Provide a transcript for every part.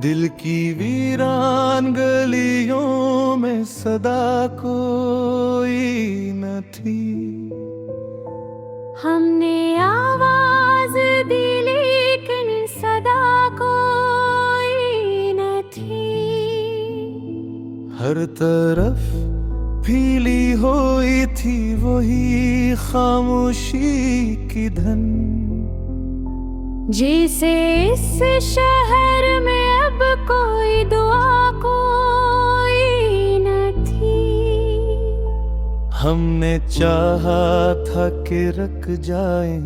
दिल की वीरान गलियों में सदा कोई न थी। हमने आवाज दी लेकिन सदा कोई न थी। हर तरफ फैली हुई थी वही खामोशी की धन, जैसे इस शहर में अब कोई दुआ कोई न थी। हमने चाहा था कि रख जाएं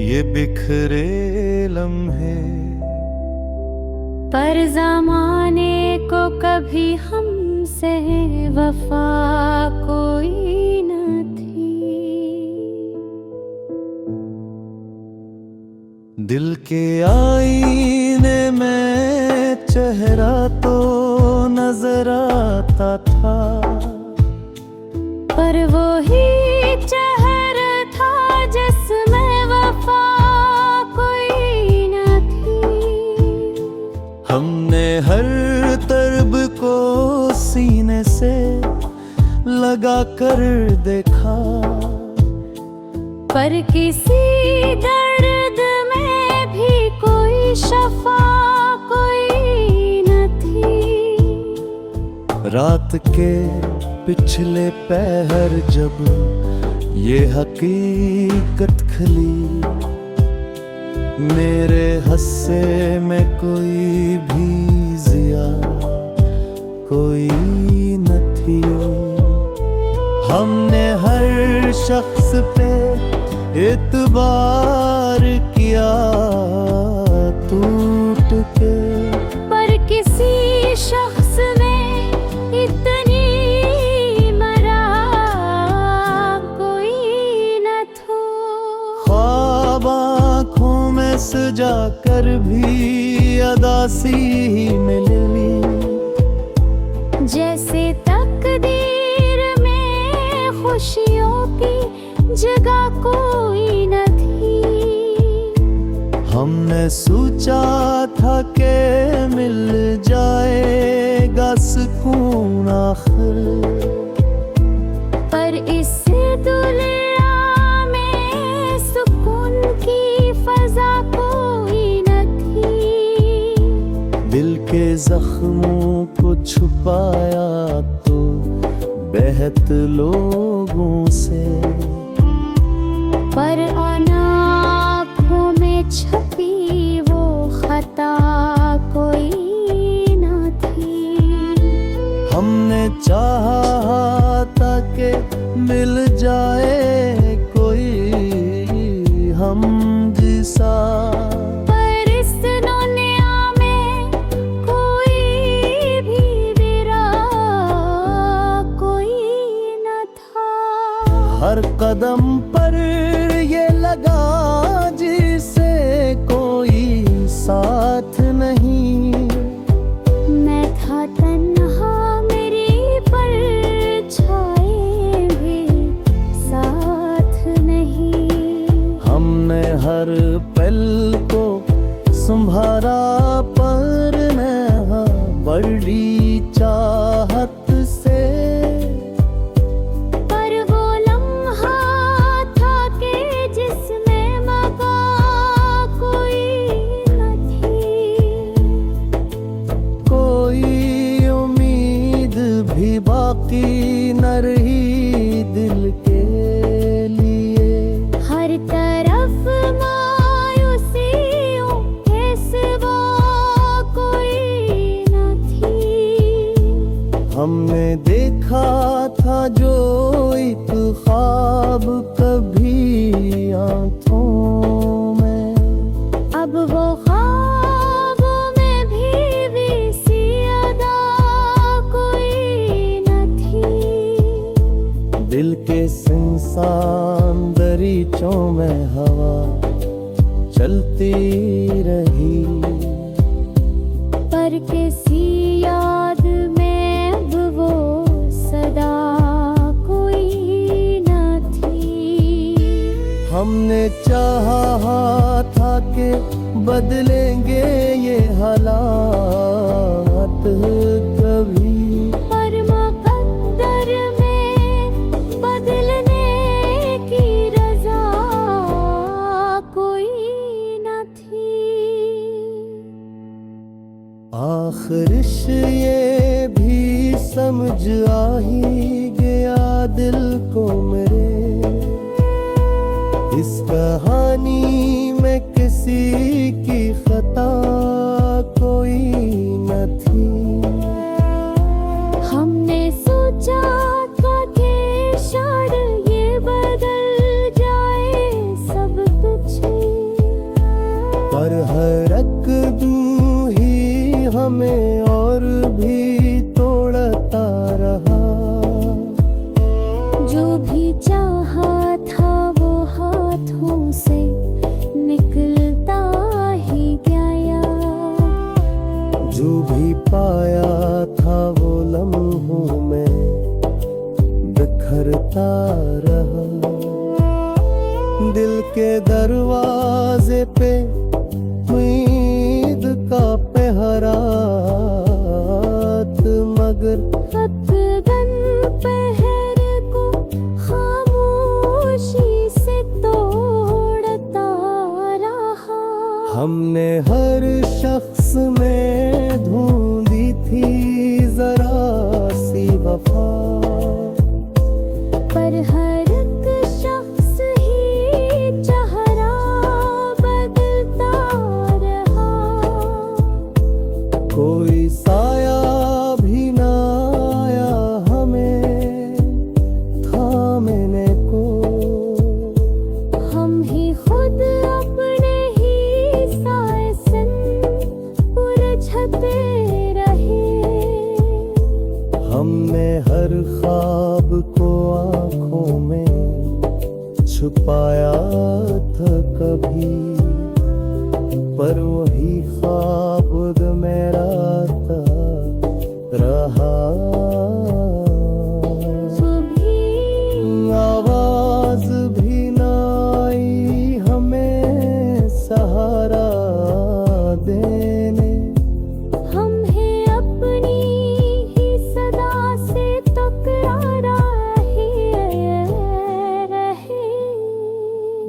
ये बिखरे लम्हे, पर ज़माने को कभी हमसे वफा कोई न थी। दिल के आईने में चेहरा तो नजर आता था, पर वो ही चेहरा था जिसमें वफा कोई न थी। हमने हर तरब को सीने से लगा कर देखा, पर किसी दर्द में भी कोई शफा कोई न थी। रात के पिछले पहर जब ये हकीकत खली, मेरे हस्से में कोई भी जिया कोई न थी। हमने हर शख्स पे एतबार किया टूट के, पर किसी शख्स में इतनी मरा कोई न था। ख्वाब आँखों में सजा कर भी अदासी मिली, जैसे तकदीर में खुशियों की जगह कोई न थी। हमने सोचा था कि मिल जाएगा सुकून आखिर, पर इस दुनिया में सुकून की फजा कोई न थी। दिल के जख्मों को छुपाया तो बेहद लोगों से, पर आँखों में छपी वो खता कोई न थी। हमने चाहा था कि मिल जाए कोई हम जिसा, पर इस दुनिया में कोई भी मेरा कोई न था। हर कदम पर ये लगा जिसे कोई साथ नहीं। मैं था तन्हा मेरी परछाई भी साथ नहीं। हमने हर पल को संभाला पर मैं बड़ी चाहत से, पर वो लम्हा था कि जिसमें मगा कोई न थी। कोई उम्मीद भी बाकी न रही दिल के लिए। हर तरफ मायूसियों के सिवा कोई न थी। हमने देखा था जो एक ख्वाब कभी आंखों में, अब वो ख्वाबों में भी सी अदा कोई न थी। दिल के सुनसान दरीचों में हवा चलती रही, पर किसी याद में अब वो सदा कोई न थी। हमने चाहा था कि बदलेंगे ये हालात, समझ आ ही गया दिल को मेरे, इस कहानी में किसी की खता कोई न थी। हमने सोचा था कि शायद ये बदल जाए सब कुछ, पर हर कदम ही हमें और भी तोड़ता रहा। जो भी चाहा था वो हाथों से निकलता ही गया, जो भी पाया था वो लम्हों में बिखरता रहा। दिल के दरवाजे पे उम्मीद का पहरा, मगर अफगन पहर को खामोशी से तोड़ता रहा। हमने हर शख्स में ढूंढी थी जरा सी वफा, पर हर एक शख्स ही चेहरा बदलता रहा। कोई साया भी ना आया हमें थामने को। हम ही खुद अपने ही साए सन उलझते रहे। हमने हर ख्वाब को आँखों में छुपाया था कभी, पर वही ख्वाब मेरा था रहा। आवाज भी ना आई हमें सहारा देने। हम है अपनी ही सदा से टकरा रहे।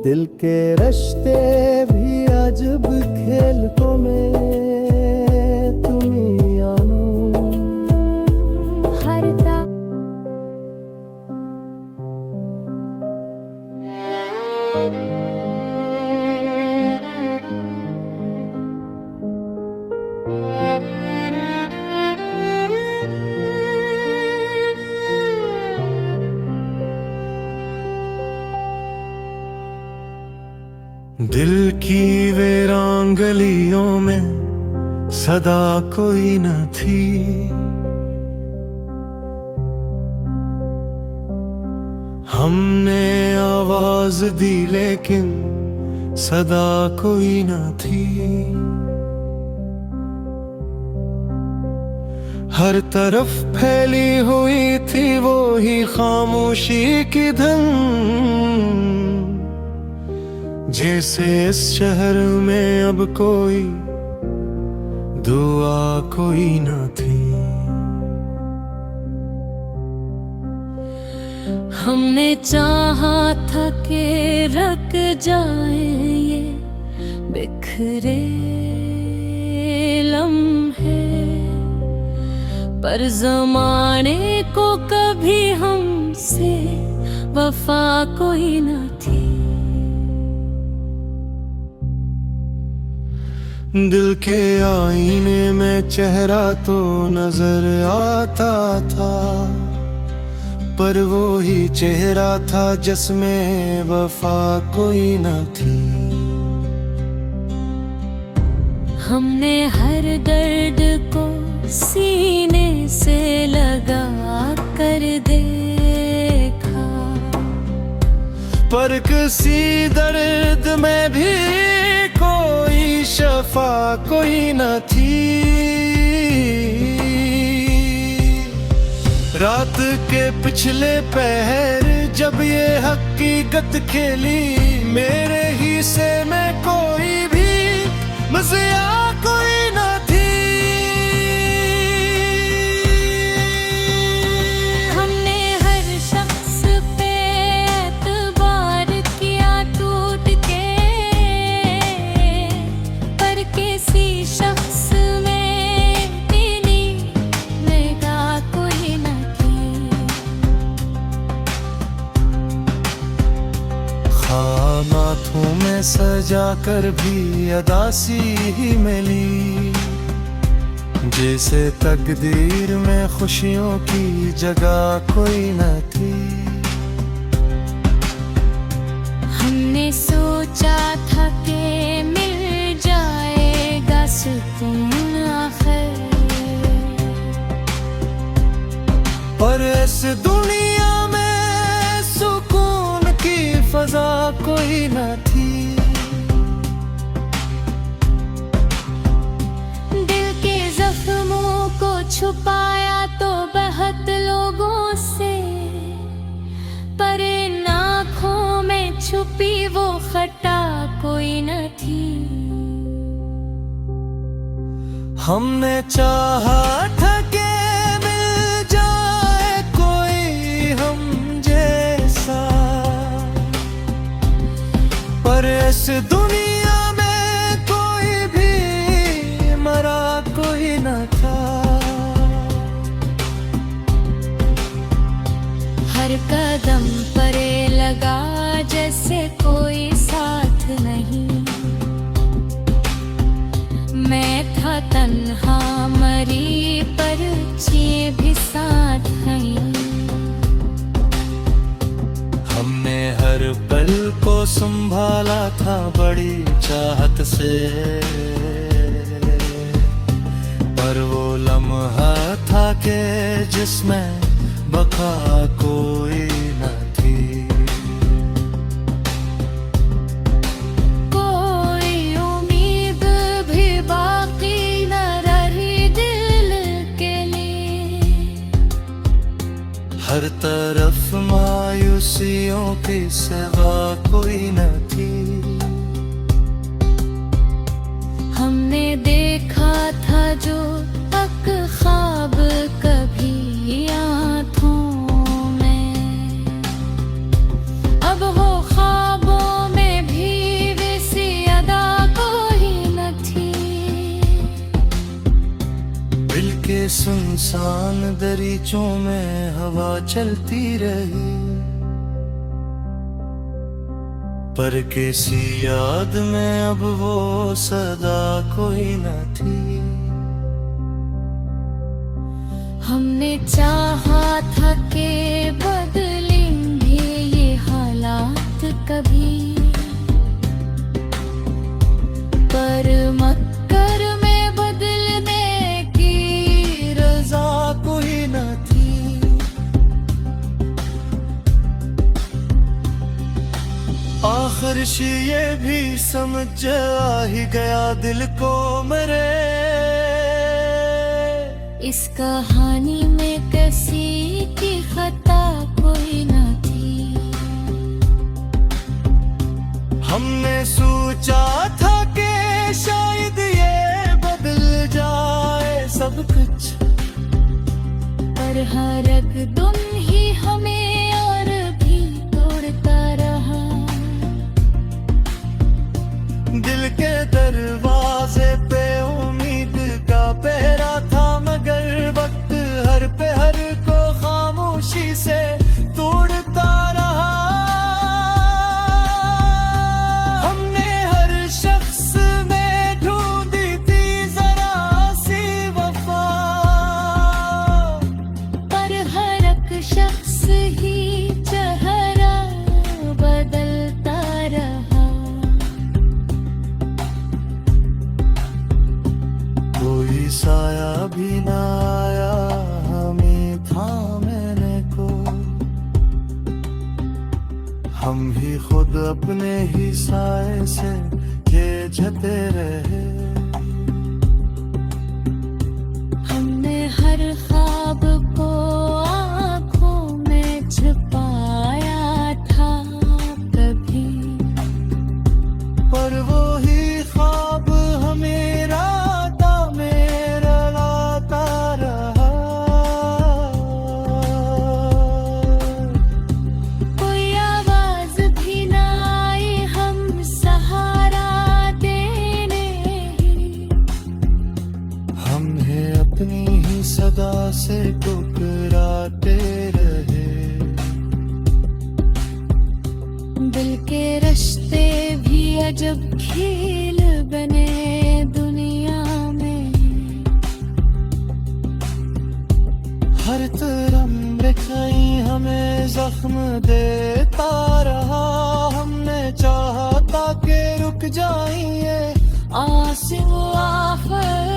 दिल के रिश्ते भी अजब खेल को में तुम्हें आनो। हर दिल की वीरान गलियों में सदा कोई न थी। हमने आवाज दी लेकिन सदा कोई न थी। हर तरफ फैली हुई थी वो ही खामोशी की धन, जैसे इस शहर में अब कोई दुआ कोई न थी। हमने चाहा था कि रख जाए ये बिखरे लम्हे, पर ज़माने को कभी हमसे वफा कोई न थी। दिल के आईने में चेहरा तो नजर आता था, पर वो ही चेहरा था जिसमें वफा कोई न थी। हमने हर दर्द को सीने से लगा कर देखा, पर किसी दर्द में भी कोई शफा कोई न थी। रात के पिछले पहर जब ये हकीकत खेली, मेरे हिस्से में कोई भी मज़िया कोई न थी। हमने हर शख्स पे एतबार किया टूट के, पर किसी शख्स में दिली लगा कोई न में सजा कर भी अदासी ही मिली, जैसे तकदीर में खुशियों की जगह कोई न थी। हमने सोचा था कि मिल जाएगा सुकून आखिर, पर इस दुनिया में सुकून की फजा कोई न थी। दिल के जख्मों को छुपाया तो बहुत लोगों से, पर इन आँखों में छुपी वो खटा कोई न थी। हमने चाहा था कि मिल जाए कोई हम जैसा, पर इस दुनिया में कोई भी मरा कोई न था। हर कदम पर लगा जैसे कोई साथ नहीं, मैं था तन्हा मरी पर ये भी साथ नहीं। हमने हर पल को संभाला था बड़ी चाहत से, पर वो लम्हा था कि जिसमें बका कोई न थी। कोई उम्मीद भी बाकी न रही दिल के लिए, हर तरफ मायूसियों की सिवा कोई न थी। हमने देखा था जो तक ख्वाब कभी आँखों में, अब वो ख्वाबों में भी वैसी अदा कोई न थी। दिल के सुनसान दरीचों में हवा चलती रही, पर किसी याद में अब वो सदा कोई न थी। हमने चाहा था कि बदलेंगे ये हालात कभी, पर मक्कर में बदलने की रजा कोई न थी। आखिर ये भी समझ आ ही गया दिल को मेरे, इस कहानी में किसी की खता कोई न थी। हमने सोचा था कि शायद ये बदल जाए सब कुछ, पर हर एक दिन ही हमें और भी तोड़ता रहा। दिल के दरवाजे पे उम्मीद का पहरा था, मगर वक्त हर पहर को खामोशी से तोड़ता रहा। हमने हर शख्स में ढूंढी थी जरा सी वफा, पर हर एक शख्स ही चेहरा बदलता रहा। कोई साया भी ना आया हमें थामने को, हम ही खुद अपने ही साए से खींचते रहे। हमने हर ख्वाब को आँखों में छुपाया था कभी, पर वो ही ख्वाब हमें रातों में रुलाता रहा। कोई आवाज भी ना आई हम सहारा देने, झील बने दुनिया में। हर तरफ कहीं हमें जख्म देता रहा, हमने चाहा था कि रुक जाइए आंसू आफत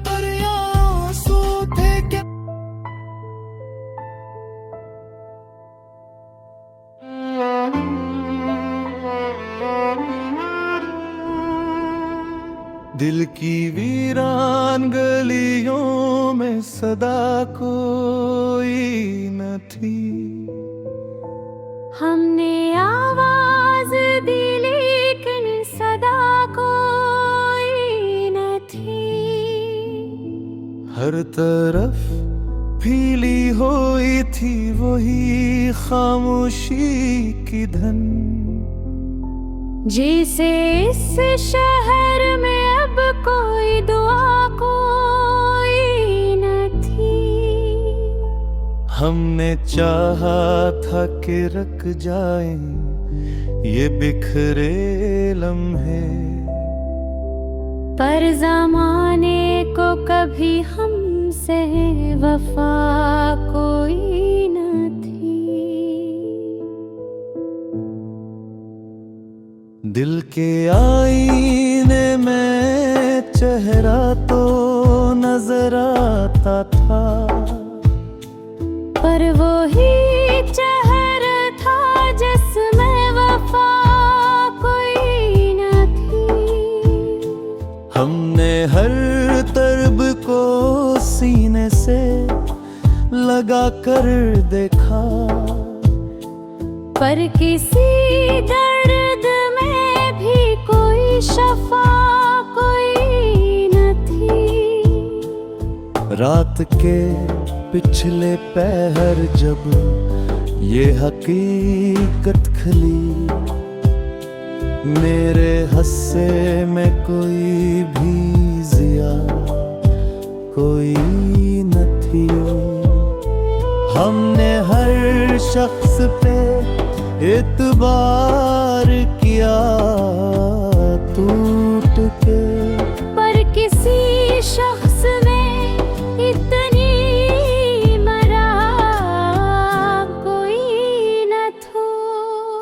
पर ये आंसू थे क्या। दिल की वीरान गलियों में सदा कोई न थी, हमने आवाज दी लेकिन सदा कोई न थी। हर तरफ फैली हुई थी वही खामोशी की धन, जैसे इस शहर में अब कोई दुआ कोई न थी। हमने चाहा था कि रख जाए ये बिखरे लम्हे, पर ज़माने को कभी हमसे वफा कोई न थी। दिल के आईने में चेहरा तो नजर आता था, पर वो ही चेहरा था जिसमें वफा कोई न थी। हमने हर तरब को सीने से लगा कर देखा, पर किसी दर्द में भी कोई शफा कोई न थी। रात के पिछले पहर जब ये हकीकत खली, मेरे हस्से में कोई भी जिया कोई न थी। हमने हर शख्स पे एतबार किया टूट के, पर किसी शख्स में इतनी मरा कोई न था।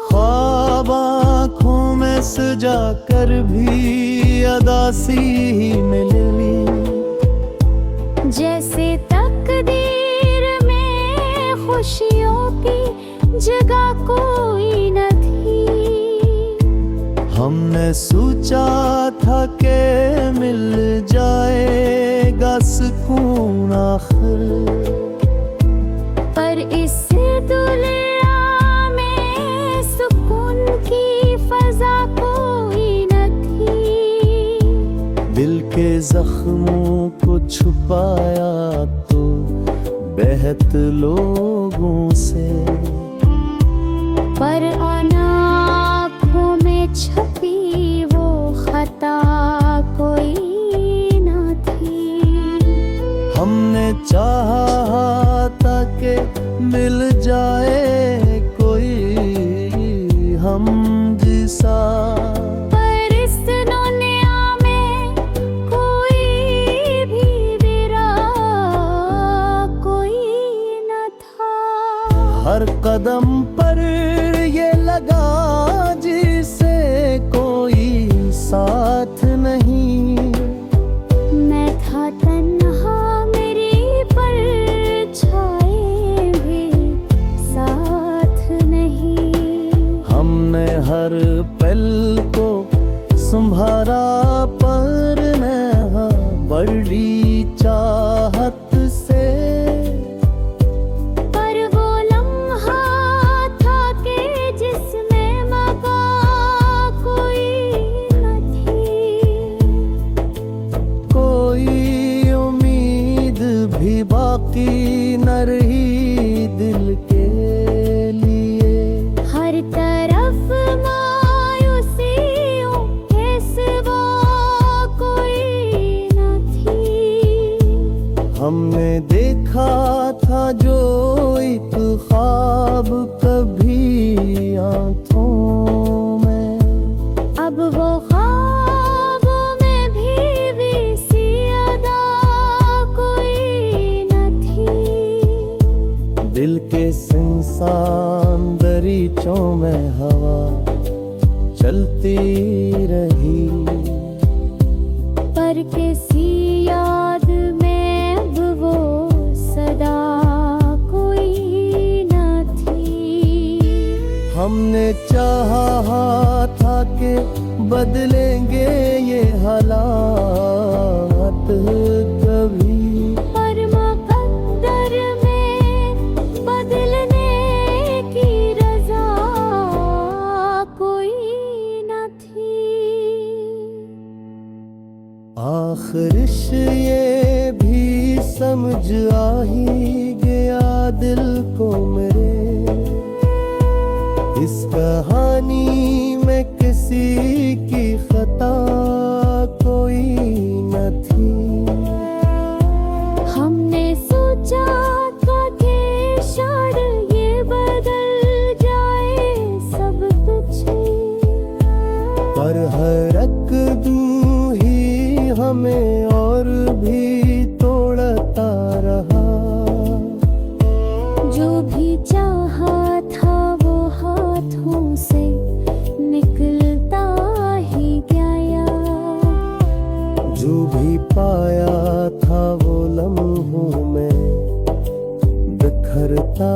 ख्वाब आँखों में सजा कर भी अदासी मिलनी, जैसे तकदीर में खुशियों की जगह कोई न थी। हमने सोचा था कि मिल जाएगा सुकून आखिर, पर इस दुनिया में सुकून की फजा कोई न थी। दिल के जख्मों को छुपाया तो बेहद लोगों से, पर आँखों में छपी वो खता कोई न थी। हमने चाहा था कि मिल जाए कोई हम जिसा, पर इस दुनिया में कोई भी मेरा कोई न था। हर कदम पर ये लगा जिसे कोई साथ नहीं, मैं था तन्हा मेरी परछाई भी साथ नहीं। हमने हर पल को संभाला पर मैं बड़ी चाहत से, पर वो लम्हा था कि जिसमें मगा कोई न थी। कोई उम्मीद भी बाकी न रही दिल के लिए। हर तरफ मायूसियों के सिवा कोई न थी। हमने देखा था जो एक ख्वाब कभी आंखों में, दिल के सुनसान दरीचों में हवा चलती रही, पर किसी याद में अब वो सदा कोई न थी। हमने चाहा था कि बदलेंगे ये हालात कभी, पर मुकद्दर में बदलने की रज़ा कोई न थी। आखिरिश ये भी समझ आ ही गया दिल को मेरे, इस कहानी में किसी की खता कोई न थी। हमने सोचा था कि शायद ये बदल जाए सब कुछ, पर हर एक ही हमें और भी तोड़ता रहा। जो भी चाहा था वो हाथों से निकलता ही गया, जो भी पाया था वो लम्हों में बिखरता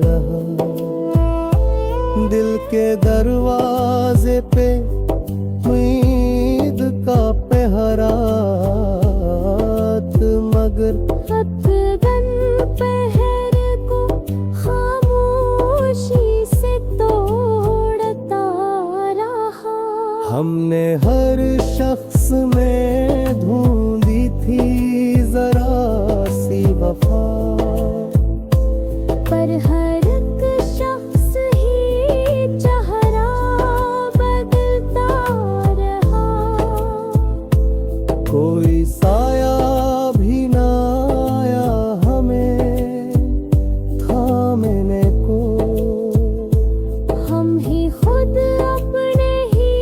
रहा। दिल के दरवाजे पे उम्मीद का पहरा, मगर खतगन पहर को खामोशी से तोड़ता रहा। हमने हर शख्स में ढूंढी थी जरा सी वफा, पर हर एक शख्स ही चेहरा बदलता रहा। कोई साया भी ना आया हमें थामने को। हम ही खुद अपने ही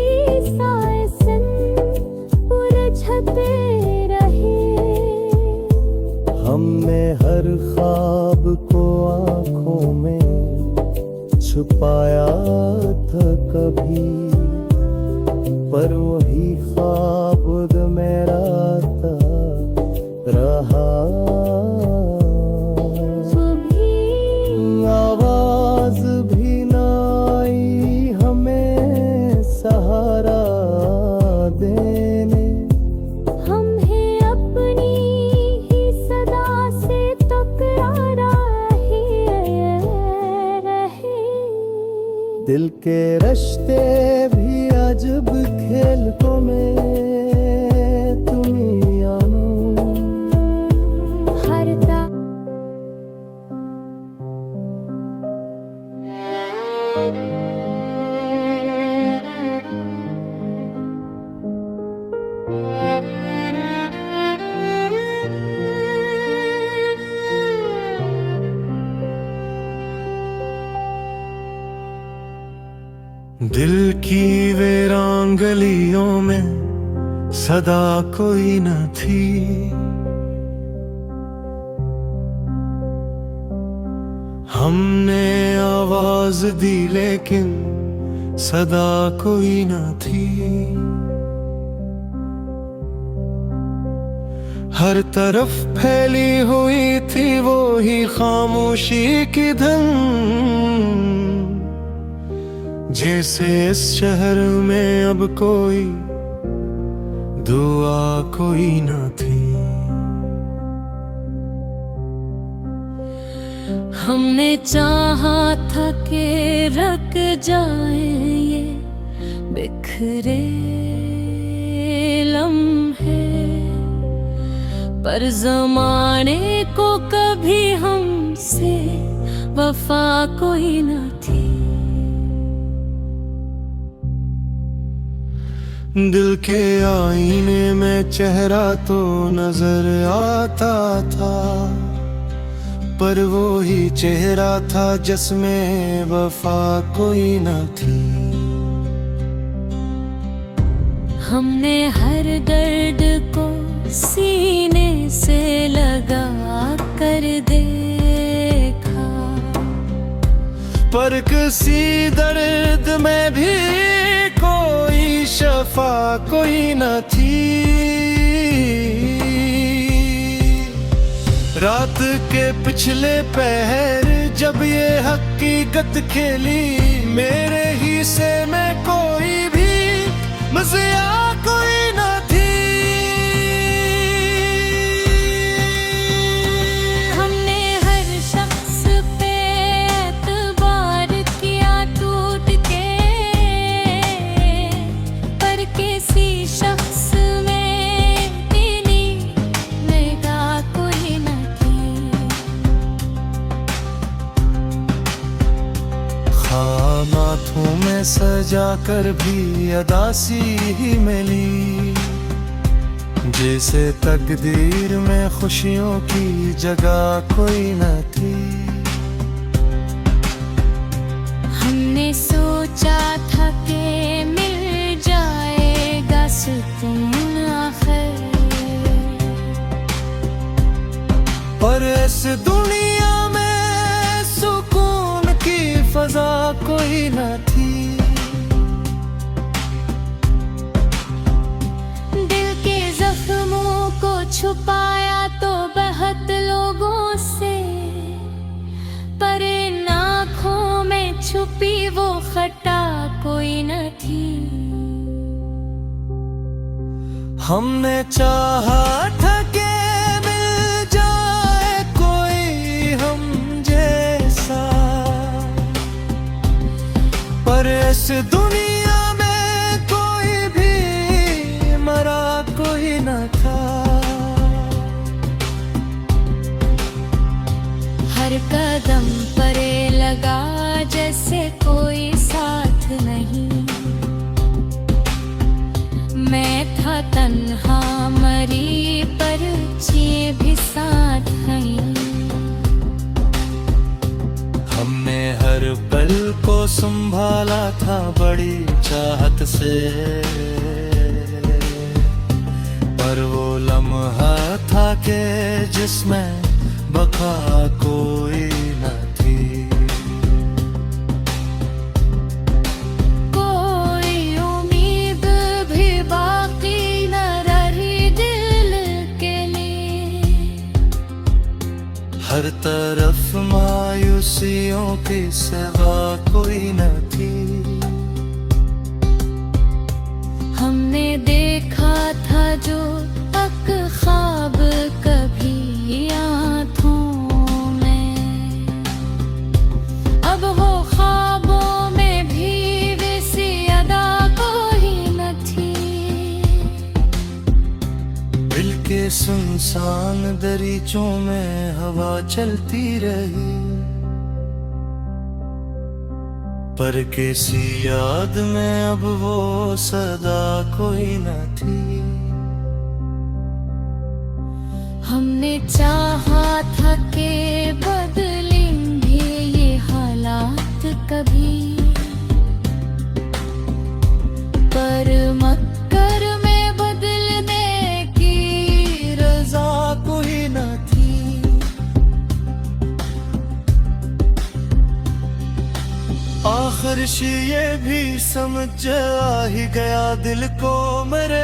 साए संग उलझते रहे। हमने हर ख्वाब को आँखों में छुपाया था कभी, पर वही ख्वाब मेरा था रहा। आवाज भी ना आई हमें सहारा देने। हम हैं अपनी ही सदा से टकरा रहे। दिल के रिश्ते भी अजब खेल को में तुम्ही आनो। हरता दिल की वीरान गलियों में सदा कोई न थी, हमने आवाज दी लेकिन सदा कोई न थी। हर तरफ फैली हुई थी वो ही खामोशी की धन, जैसे इस शहर में अब कोई दुआ कोई न थी। हमने चाहा था कि रख जाए ये बिखरे लम्हे, पर जमाने को कभी हमसे वफा कोई न थी। दिल के आईने में चेहरा तो नजर आता था, पर वो ही चेहरा था जिसमें वफा कोई न थी। हमने हर दर्द को सीने से लगा कर देखा, पर किसी दर्द में भी कोई शफा कोई न थी। रात के पिछले पहर जब ये हकीकत खेली, मेरे हिस्से में कोई भी मज़िया कोई न थी। हमने हर शख्स पे एतबार किया टूट के, पर किसी शख्स में तेरी निगाह कोई न थी। ख़ाम आँखों में सजा कर भी अदासी ही मिली, जैसे तकदीर में खुशियों की जगह कोई न थी। हमने सोचा था कि मिल जाएगा सुकून आखिर, पर इस दुनिया में सुकून की फजा कोई न थी। दिल के जख्मों को छुपाया तो बहुत लोगों से, पर इन आँखों में छुपी वो खटा कोई न थी। हमने चाहा था कि मिल जाए कोई हम जैसा, पर इस दुनिया में कोई भी मरा कोई न था। हर कदम पर लगा जैसे कोई साथ नहीं, मैं था तन्हा मरी पर ये भी साथ नहीं। हमने हर पल को संभाला था बड़ी चाहत से, पर वो लम्हा था कि जिसमें बका कोई न थी। कोई उम्मीद भी बाकी न रही दिल के लिए, हर तरफ मायूसियों की सिवा कोई न थी। हमने देखा था जो तक ख्वाब कभी आँखों में, अब वो ख्वाबों में भी वैसी अदा कोई न थी। दिल के सुनसान दरीचों में हवा चलती रही, पर किसी याद में अब वो सदा कोई न थी। हमने चाहा था कि बदलेंगे ये हालात कभी, पर मक्कर में बदलने की रजा कोई न थी। आखिर ये भी समझ आ ही गया दिल को मेरे,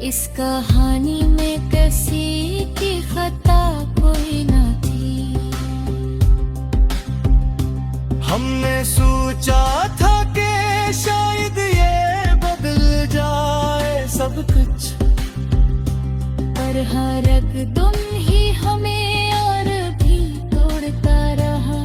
इस कहानी में किसी की खता कोई न थी। हमने सोचा था कि शायद ये बदल जाए सब कुछ, पर हर एक दुम ही हमें और भी तोड़ता रहा।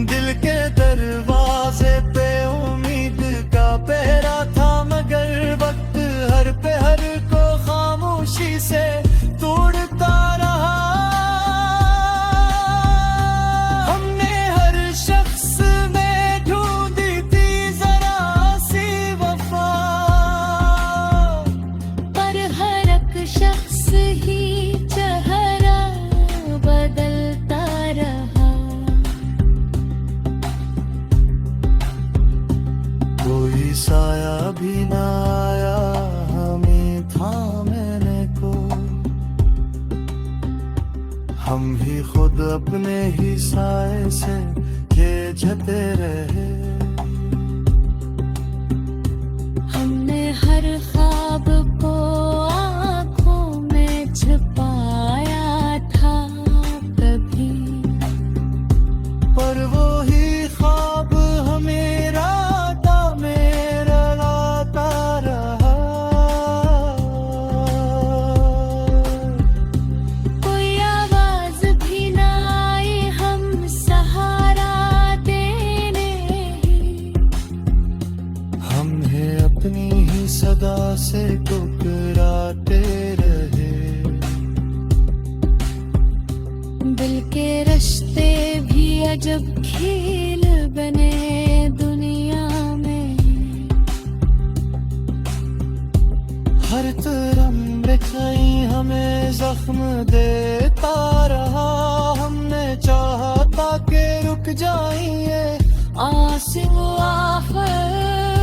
दिल के दरवाजे पे उम्मीद का पहरा था, मगर वक्त हर पहर को खामोशी से तोड़ता रहा। हमने हर शख्स में ढूंढी थी जरा सी वफा, पर हर एक शख्स ही चेहरा बदलता रहा। कोई साया भी ना आया हमें थामने को, हम भी खुद अपने ही साए से खींचते रहे। हमने हर ख्वाब को आँखों में छुपाया था कभी, पर वो ही ख्वाब हमें रातों में रलाता रहा। कोई आवाज भी ना आई हम सहारा देने ही, हमने अपनी ही सदा से टुकराते रहे। दिल के रिश्ते भी अजब खेल बने दुनिया में। हर तरफ कहीं हमें जख्म देता रहा। हमने चाहा था कि रुक जाइए आंसू आफत